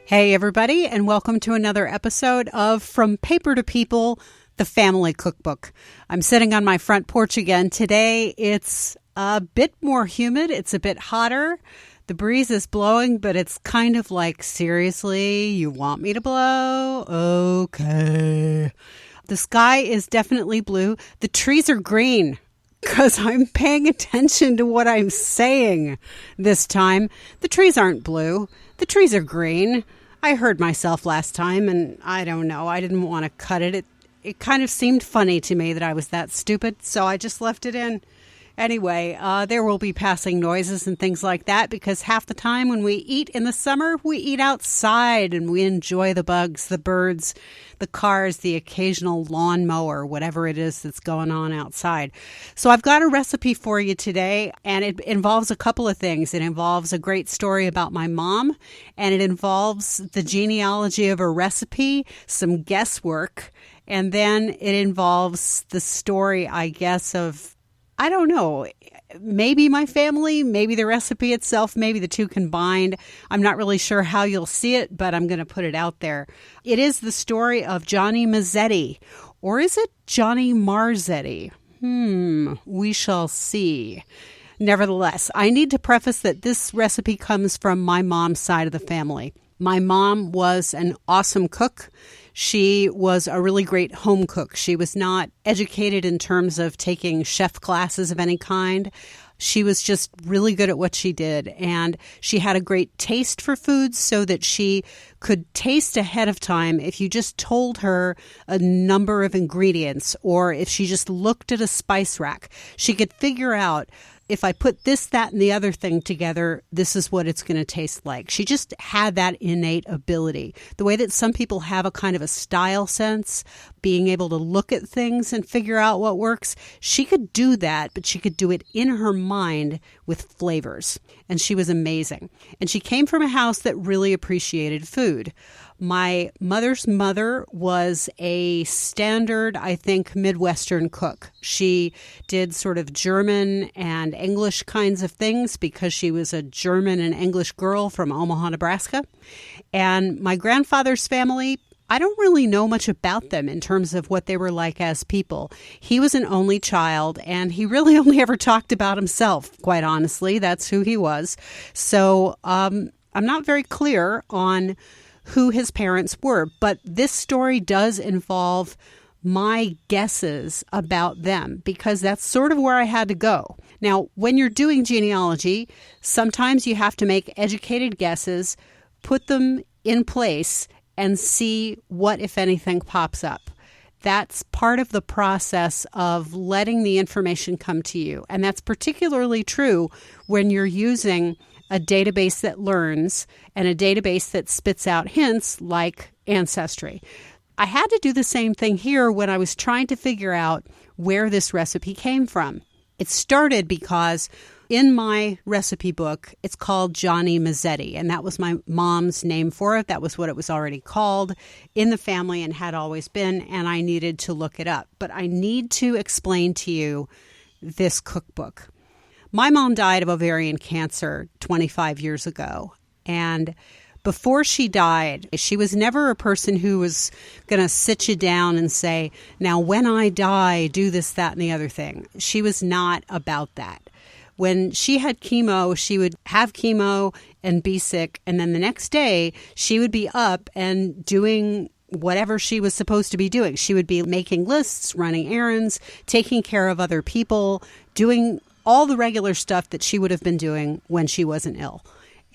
Hey, everybody, and welcome to another episode of From Paper to People, the Family Cookbook. I'm sitting on my front porch again. Today, it's a bit more humid. It's a bit hotter. The breeze is blowing, but it's kind of like, seriously, you want me to blow? Okay. The sky is definitely blue. The trees are green because I'm paying attention to what I'm saying this time. The trees aren't blue. The trees are green. I heard myself last time, and I don't know. I didn't want to cut it. It kind of seemed funny to me that I was that stupid, so I just left it in. Anyway, there will be passing noises and things like that because half the time when we eat in the summer, we eat outside and we enjoy the bugs, the birds, the cars, the occasional lawnmower, whatever it is that's going on outside. So I've got a recipe for you today, and it involves a couple of things. It involves a great story about my mom, and it involves the genealogy of a recipe, some guesswork, and then it involves the story, I guess, of I don't know, maybe my family, maybe the recipe itself, maybe the two combined. I'm not really sure how you'll see it, but I'm going to put it out there. It is the story of Johnny Mazetti, or is it Johnny Marzetti? We shall see. Nevertheless, I need to preface that this recipe comes from my mom's side of the family. My mom was an awesome cook. She was a really great home cook. She was not educated in terms of taking chef classes of any kind. She was just really good at what she did, and she had a great taste for foods so that she could taste ahead of time if you just told her a number of ingredients, or if she just looked at a spice rack. She could figure out, if I put this, that, and the other thing together, this is what it's going to taste like. She just had that innate ability. The way that some people have a kind of a style sense, being able to look at things and figure out what works, she could do that, but she could do it in her mind with flavors. And she was amazing. And she came from a house that really appreciated food. My mother's mother was a standard, I think, Midwestern cook. She did sort of German and English kinds of things because she was a German and English girl from Omaha, Nebraska. And my grandfather's family, I don't really know much about them in terms of what they were like as people. He was an only child, and he really only ever talked about himself, quite honestly. That's who he was. So I'm not very clear on who his parents were, but this story does involve my guesses about them because that's sort of where I had to go. Now, when you're doing genealogy, sometimes you have to make educated guesses, put them in place, and see what, if anything, pops up. That's part of the process of letting the information come to you. And that's particularly true when you're using a database that learns and a database that spits out hints like Ancestry. I had to do the same thing here when I was trying to figure out where this recipe came from. It started because in my recipe book, it's called Johnny Mazetti, and that was my mom's name for it. That was what it was already called in the family and had always been, and I needed to look it up. But I need to explain to you this cookbook. My mom died of ovarian cancer 25 years ago, and before she died, she was never a person who was going to sit you down and say, now when I die, do this, that, and the other thing. She was not about that. When she had chemo, she would have chemo and be sick, and then the next day, she would be up and doing whatever she was supposed to be doing. She would be making lists, running errands, taking care of other people, doing all the regular stuff that she would have been doing when she wasn't ill.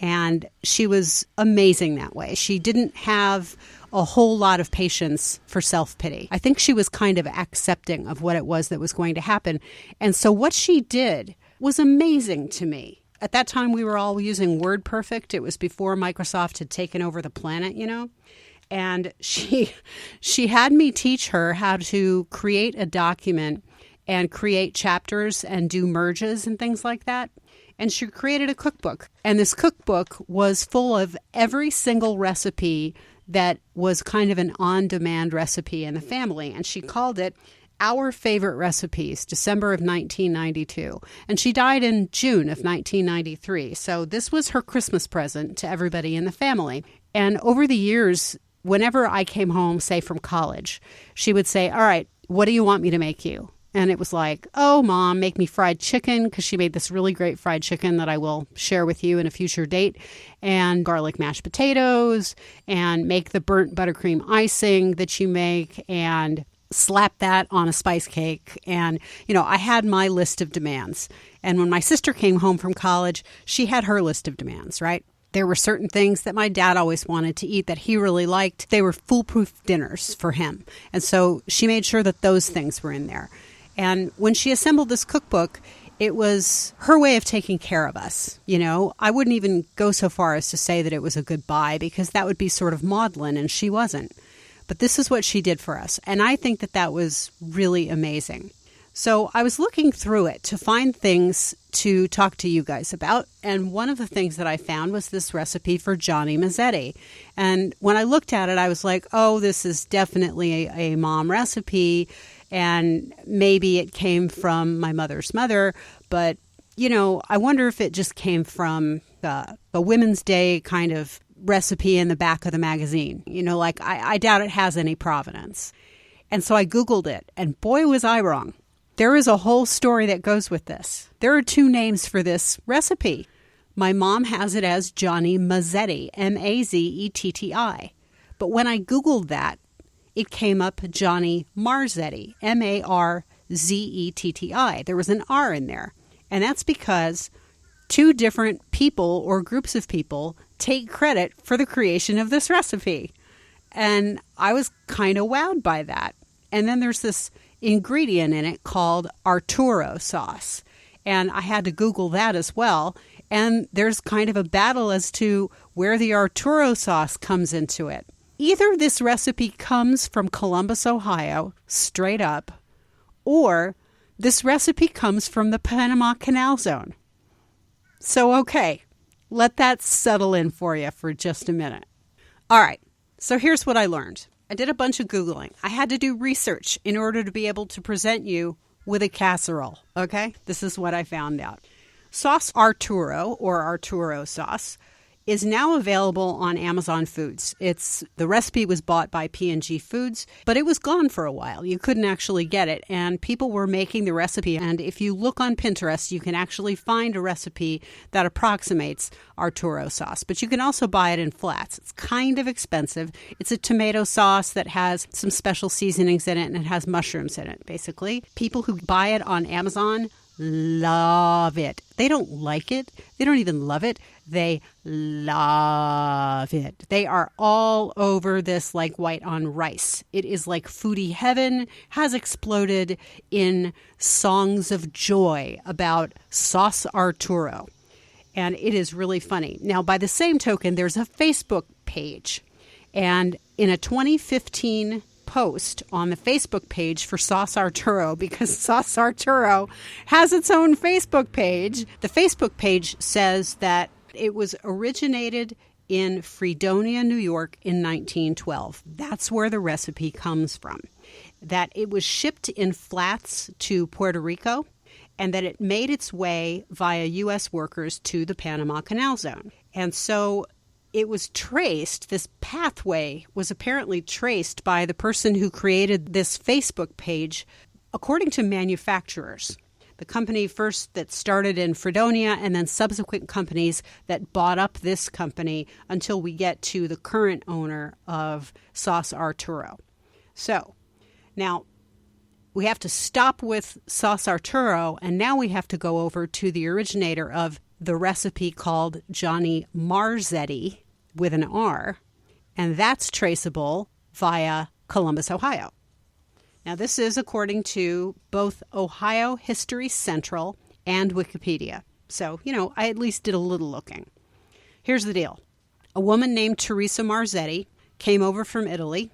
And she was amazing that way. She didn't have a whole lot of patience for self-pity. I think she was kind of accepting of what it was that was going to happen. And so what she did was amazing to me. At that time, we were all using WordPerfect. It was before Microsoft had taken over the planet, you know. And she had me teach her how to create a document and create chapters and do merges and things like that. And she created a cookbook. And this cookbook was full of every single recipe that was kind of an on-demand recipe in the family. And she called it Our Favorite Recipes, December of 1992. And she died in June of 1993. So this was her Christmas present to everybody in the family. And over the years, whenever I came home, say from college, she would say, all right, what do you want me to make you? And it was like, oh, Mom, make me fried chicken, because she made this really great fried chicken that I will share with you in a future date, and garlic mashed potatoes, and make the burnt buttercream icing that you make, and slap that on a spice cake. And, I had my list of demands. And when my sister came home from college, she had her list of demands, right? There were certain things that my dad always wanted to eat that he really liked. They were foolproof dinners for him. And so she made sure that those things were in there. And when she assembled this cookbook, it was her way of taking care of us. I wouldn't even go so far as to say that it was a goodbye, because that would be sort of maudlin, and she wasn't. But this is what she did for us. And I think that that was really amazing. So I was looking through it to find things to talk to you guys about. And one of the things that I found was this recipe for Johnny Mazetti. And when I looked at it, I was like, oh, this is definitely a mom recipe. And maybe it came from my mother's mother. But, I wonder if it just came from a Women's Day kind of recipe in the back of the magazine. I doubt it has any provenance. And so I Googled it. And boy, was I wrong. There is a whole story that goes with this. There are 2 names for this recipe. My mom has it as Johnny Mazetti, Mazetti. But when I Googled that, it came up Johnny Marzetti, Marzetti. There was an R in there. And that's because 2 different people or groups of people take credit for the creation of this recipe. And I was kind of wowed by that. And then there's this ingredient in it called Arturo sauce. And I had to Google that as well. And there's kind of a battle as to where the Arturo sauce comes into it. Either this recipe comes from Columbus, Ohio, straight up, or this recipe comes from the Panama Canal Zone. So, okay, let that settle in for you for just a minute. All right, so here's what I learned. I did a bunch of Googling. I had to do research in order to be able to present you with a casserole, okay? This is what I found out. Sauce Arturo, or Arturo sauce, is now available on Amazon Foods. The recipe was bought by P&G Foods, but it was gone for a while. You couldn't actually get it, and people were making the recipe. And if you look on Pinterest, you can actually find a recipe that approximates Arturo sauce. But you can also buy it in flats. It's kind of expensive. It's a tomato sauce that has some special seasonings in it, and it has mushrooms in it, basically. People who buy it on Amazon love it. They don't like it. They don't even love it. They love it. They are all over this like white on rice. It is like foodie heaven, has exploded in songs of joy about Sauce Arturo. And it is really funny. Now, by the same token, there's a Facebook page. And in a 2015 post on the Facebook page for Sauce Arturo, because Sauce Arturo has its own Facebook page. The Facebook page says that it was originated in Fredonia, New York in 1912. That's where the recipe comes from. That it was shipped in flats to Puerto Rico, and that it made its way via U.S. workers to the Panama Canal Zone. And so it was traced, this pathway was apparently traced by the person who created this Facebook page, according to manufacturers. The company first that started in Fredonia, and then subsequent companies that bought up this company until we get to the current owner of Sauce Arturo. So now we have to stop with Sauce Arturo, and now we have to go over to the originator of the recipe called Johnny Mazetti with an R, and that's traceable via Columbus, Ohio. Now, this is according to both Ohio History Central and Wikipedia. So, I at least did a little looking. Here's the deal. A woman named Teresa Marzetti came over from Italy,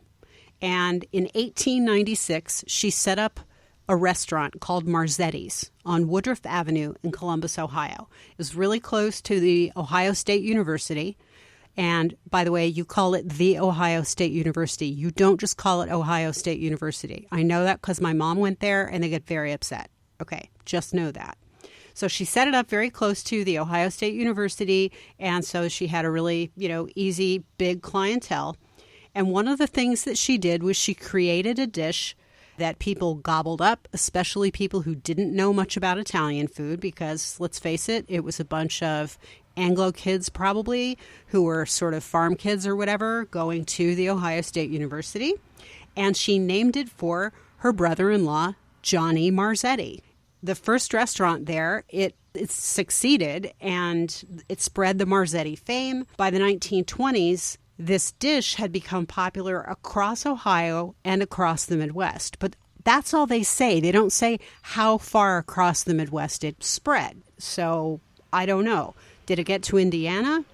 and in 1896, she set up a restaurant called Marzetti's on Woodruff Avenue in Columbus, Ohio. It was really close to the Ohio State University. And by the way, you call it the Ohio State University. You don't just call it Ohio State University. I know that because my mom went there and they get very upset. Okay, just know that. So she set it up very close to the Ohio State University, and so she had a really, easy, big clientele. And one of the things that she did was she created a dish that people gobbled up, especially people who didn't know much about Italian food, because let's face it, it was a bunch of Anglo kids probably who were sort of farm kids or whatever going to the Ohio State University. And she named it for her brother-in-law, Johnny Mazetti. The first restaurant there, it succeeded and it spread the Marzetti fame. By the 1920s, this dish had become popular across Ohio and across the Midwest. But that's all they say. They don't say how far across the Midwest it spread. So I don't know. Did it get to Indiana?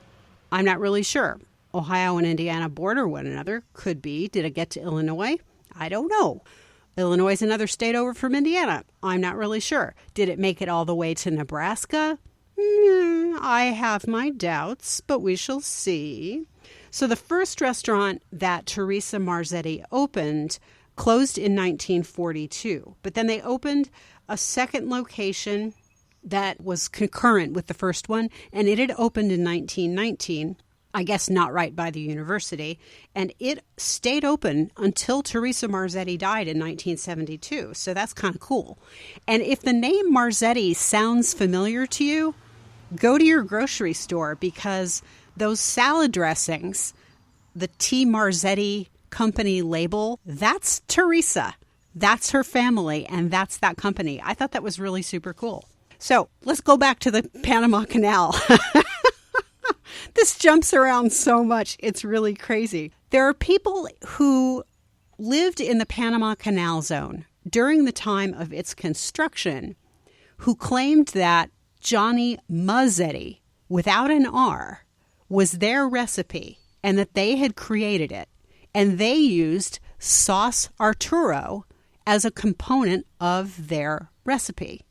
I'm not really sure. Ohio and Indiana border one another. Could be. Did it get to Illinois? I don't know. Illinois is another state over from Indiana. I'm not really sure. Did it make it all the way to Nebraska? I have my doubts, but we shall see. So the first restaurant that Teresa Marzetti opened closed in 1942, but then they opened a second location that was concurrent with the first one, and it had opened in 1919, I guess not right by the university, and it stayed open until Teresa Marzetti died in 1972, so that's kind of cool. And if the name Marzetti sounds familiar to you, go to your grocery store, because those salad dressings, the T. Marzetti company label, that's Teresa. That's her family, and that's that company. I thought that was really super cool. So let's go back to the Panama Canal. This jumps around so much. It's really crazy. There are people who lived in the Panama Canal Zone during the time of its construction who claimed that Johnny Mazetti, without an R, was their recipe and that they had created it. And they used Sauce Arturo as a component of their recipe.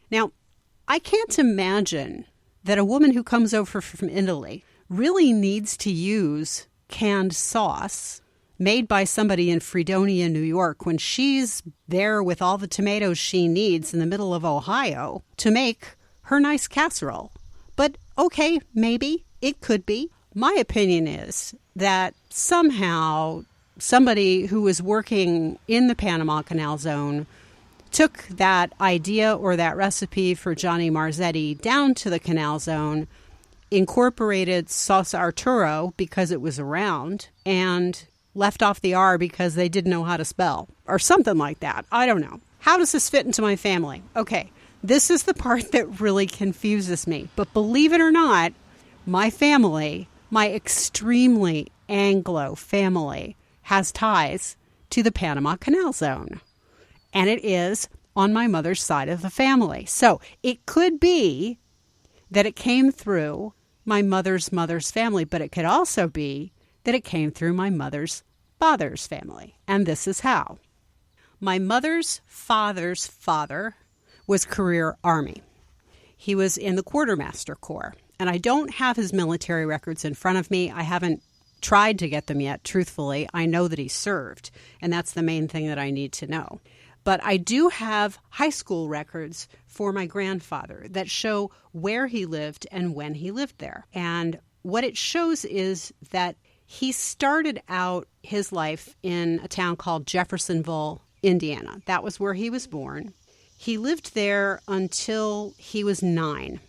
Now, I can't imagine that a woman who comes over from Italy really needs to use canned sauce made by somebody in Fredonia, New York, when she's there with all the tomatoes she needs in the middle of Ohio to make her nice casserole. But okay, maybe, it could be. My opinion is that somehow somebody who was working in the Panama Canal Zone took that idea or that recipe for Johnny Mazetti down to the Canal Zone, incorporated Sauce Arturo because it was around, and left off the R because they didn't know how to spell, or something like that. I don't know. How does this fit into my family? Okay, this is the part that really confuses me. But believe it or not, my family, my extremely Anglo family, has ties to the Panama Canal Zone. And it is on my mother's side of the family. So it could be that it came through my mother's family, but it could also be that it came through my mother's father's family. And this is how. My mother's father's father was career Army. He was in the Quartermaster Corps. And I don't have his military records in front of me. I haven't tried to get them yet, truthfully. I know that he served, and that's the main thing that I need to know. But I do have high school records for my grandfather that show where he lived and when he lived there. And what it shows is that he started out his life in a town called Jeffersonville, Indiana. That was where he was born. He lived there until he was 9.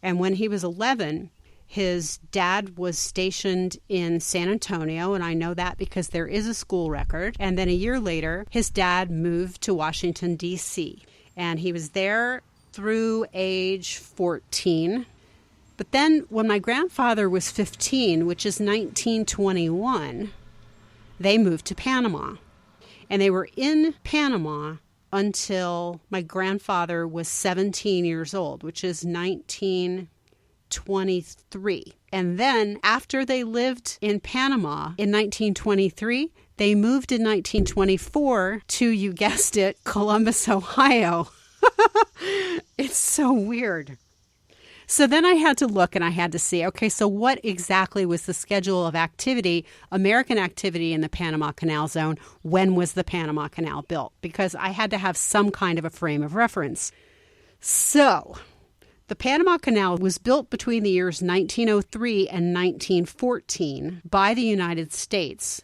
And when he was 11, his dad was stationed in San Antonio, and I know that because there is a school record. And then a year later, his dad moved to Washington, D.C., and he was there through age 14. But then when my grandfather was 15, which is 1921, they moved to Panama. And they were in Panama until my grandfather was 17 years old, which is 1923. And then after they lived in Panama in 1923, they moved in 1924 to, you guessed it, Columbus, Ohio. It's so weird. So then I had to look and I had to see, okay, so what exactly was the schedule of activity, American activity in the Panama Canal Zone? When was the Panama Canal built? Because I had to have some kind of a frame of reference. So The Panama Canal was built between the years 1903 and 1914 by the United States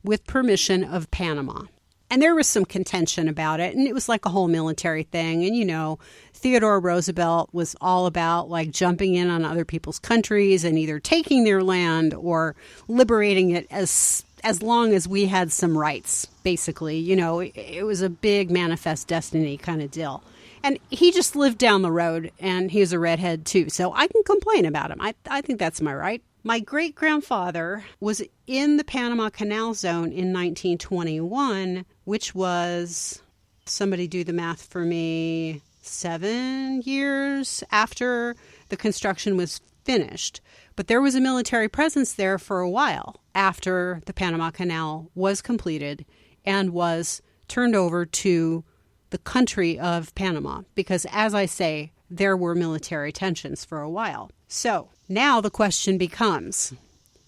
with permission of Panama. And there was some contention about it, and it was like a whole military thing. And, you know, Theodore Roosevelt was all about like jumping in on other people's countries and either taking their land or liberating it as long as we had some rights, basically. You know, it was a big manifest destiny kind of deal. And he just lived down the road, and he was a redhead too. So I can complain about him. I think that's my right. My great-grandfather was in the Panama Canal Zone in 1921, which was, somebody do the math for me, 7 years after the construction was finished. But there was a military presence there for a while after the Panama Canal was completed and was turned over to the country of Panama. Because, as I say, there were military tensions for a while. So now the question becomes,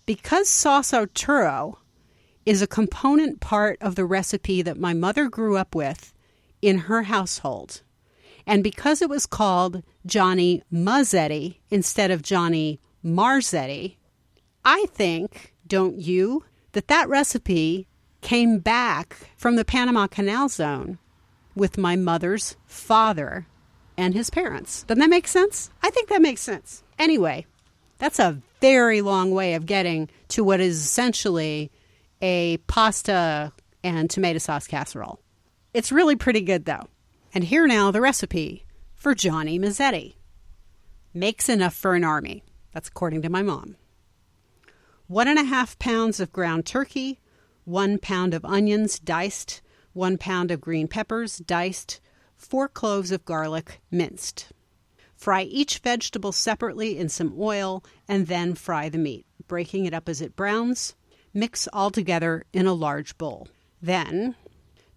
because Sauce Arturo is a component part of the recipe that my mother grew up with in her household, and because it was called Johnny Mazetti instead of Johnny Marzetti, I think, don't you, that recipe came back from the Panama Canal Zone with my mother's father and his parents. Doesn't that make sense? I think that makes sense. Anyway, that's a very long way of getting to what is essentially a pasta and tomato sauce casserole. It's really pretty good, though. And here now the recipe for Johnny Mazetti. Makes enough for an army. That's according to my mom. 1.5 pounds of ground turkey, 1 pound of onions diced, 1 pound of green peppers diced, 4 cloves of garlic minced. Fry each vegetable separately in some oil and then fry the meat, breaking it up as it browns. Mix all together in a large bowl. Then,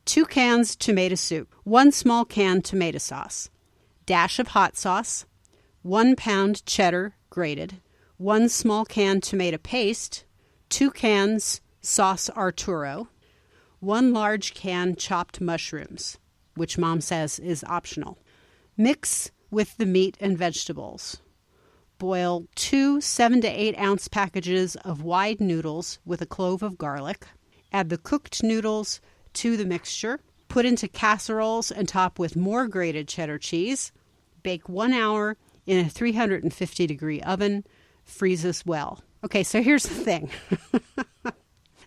2 cans tomato soup, 1 small can tomato sauce, dash of hot sauce, 1 pound cheddar grated, 1 small can tomato paste, 2 cans Sauce Arturo, 1 large can chopped mushrooms, which Mom says is optional. Mix with the meat and vegetables. Boil 2 7 to 8 ounce packages of wide noodles with a clove of garlic. Add the cooked noodles to the mixture. Put into casseroles and top with more grated cheddar cheese. Bake 1 hour in a 350-degree oven. Freezes well. Okay, so here's the thing.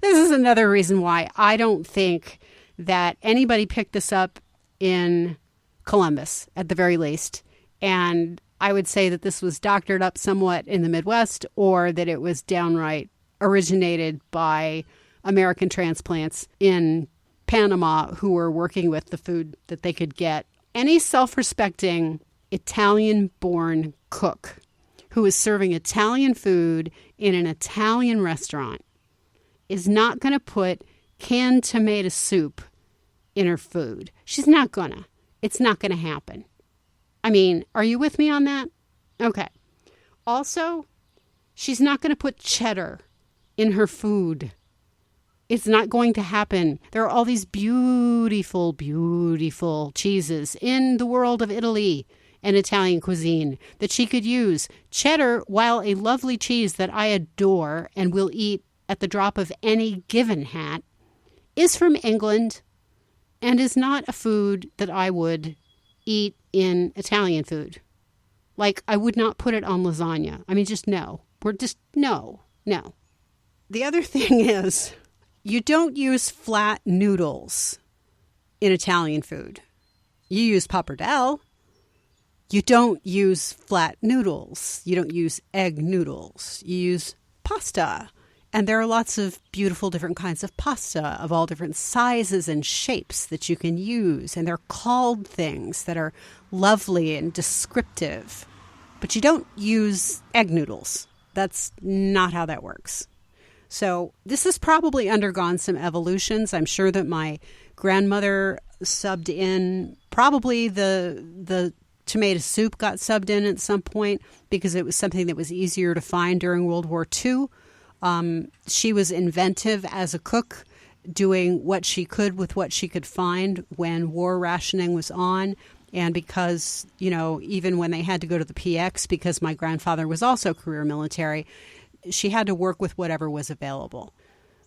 This is another reason why I don't think that anybody picked this up in Columbus, at the very least. And I would say that this was doctored up somewhat in the Midwest, or that it was downright originated by American transplants in Panama who were working with the food that they could get. Any self-respecting Italian-born cook who is serving Italian food in an Italian restaurant is not going to put canned tomato soup in her food. She's not gonna. It's not going to happen. I mean, are you with me on that? Okay. Also, she's not going to put cheddar in her food. It's not going to happen. There are all these beautiful, beautiful cheeses in the world of Italy and Italian cuisine that she could use. Cheddar, while a lovely cheese that I adore and will eat at the drop of any given hat, is from England and is not a food that I would eat in Italian food. Like, I would not put it on lasagna. I mean, just no. No. The other thing is, you don't use flat noodles in Italian food. You use pappardelle. You don't use flat noodles. You don't use egg noodles. You use pasta. And there are lots of beautiful different kinds of pasta of all different sizes and shapes that you can use. And they're called things that are lovely and descriptive. But you don't use egg noodles. That's not how that works. So this has probably undergone some evolutions. I'm sure that my grandmother subbed in, probably the tomato soup got subbed in at some point because it was something that was easier to find during World War II. She was inventive as a cook, doing what she could with what she could find when war rationing was on. And because, even when they had to go to the PX, because my grandfather was also career military, she had to work with whatever was available.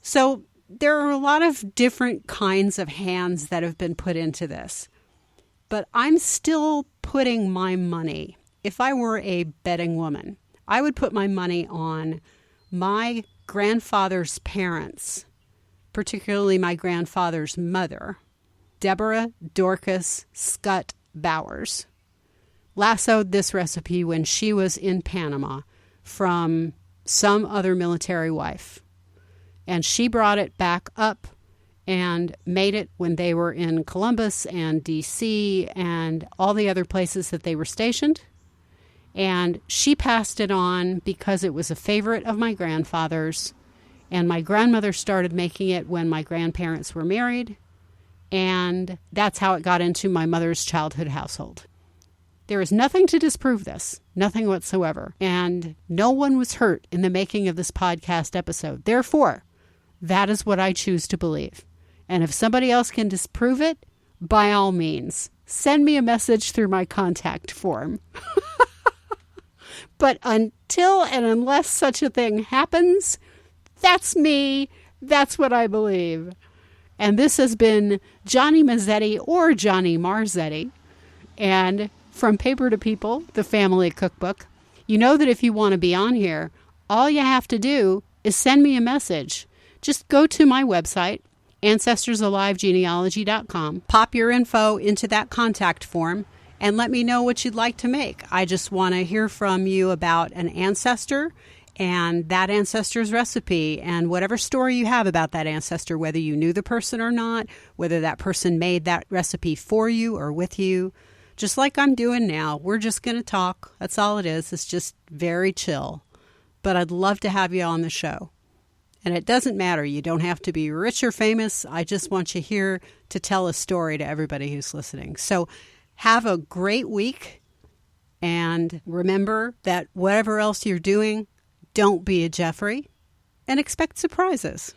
So there are a lot of different kinds of hands that have been put into this. But I'm still putting my money. If I were a betting woman, I would put my money on my grandfather's parents, particularly my grandfather's mother, Deborah Dorcas Scott Bowers, lassoed this recipe when she was in Panama from some other military wife. And she brought it back up and made it when they were in Columbus and D.C. and all the other places that they were stationed. And she passed it on because it was a favorite of my grandfather's. And my grandmother started making it when my grandparents were married. And that's how it got into my mother's childhood household. There is nothing to disprove this, nothing whatsoever. And no one was hurt in the making of this podcast episode. Therefore, that is what I choose to believe. And if somebody else can disprove it, by all means, send me a message through my contact form. But until and unless such a thing happens, that's me. That's what I believe. And this has been Johnny Mazetti or Johnny Marzetti. And From Paper to People, the family cookbook. You know that if you want to be on here, all you have to do is send me a message. Just go to my website, AncestorsAliveGenealogy.com. Pop your info into that contact form and let me know what you'd like to make. I just want to hear from you about an ancestor and that ancestor's recipe and whatever story you have about that ancestor, whether you knew the person or not, whether that person made that recipe for you or with you. Just like I'm doing now, we're just going to talk. That's all it is. It's just very chill. But I'd love to have you on the show. And it doesn't matter. You don't have to be rich or famous. I just want you here to tell a story to everybody who's listening. So have a great week. And remember that whatever else you're doing, don't be a Jeffrey and expect surprises.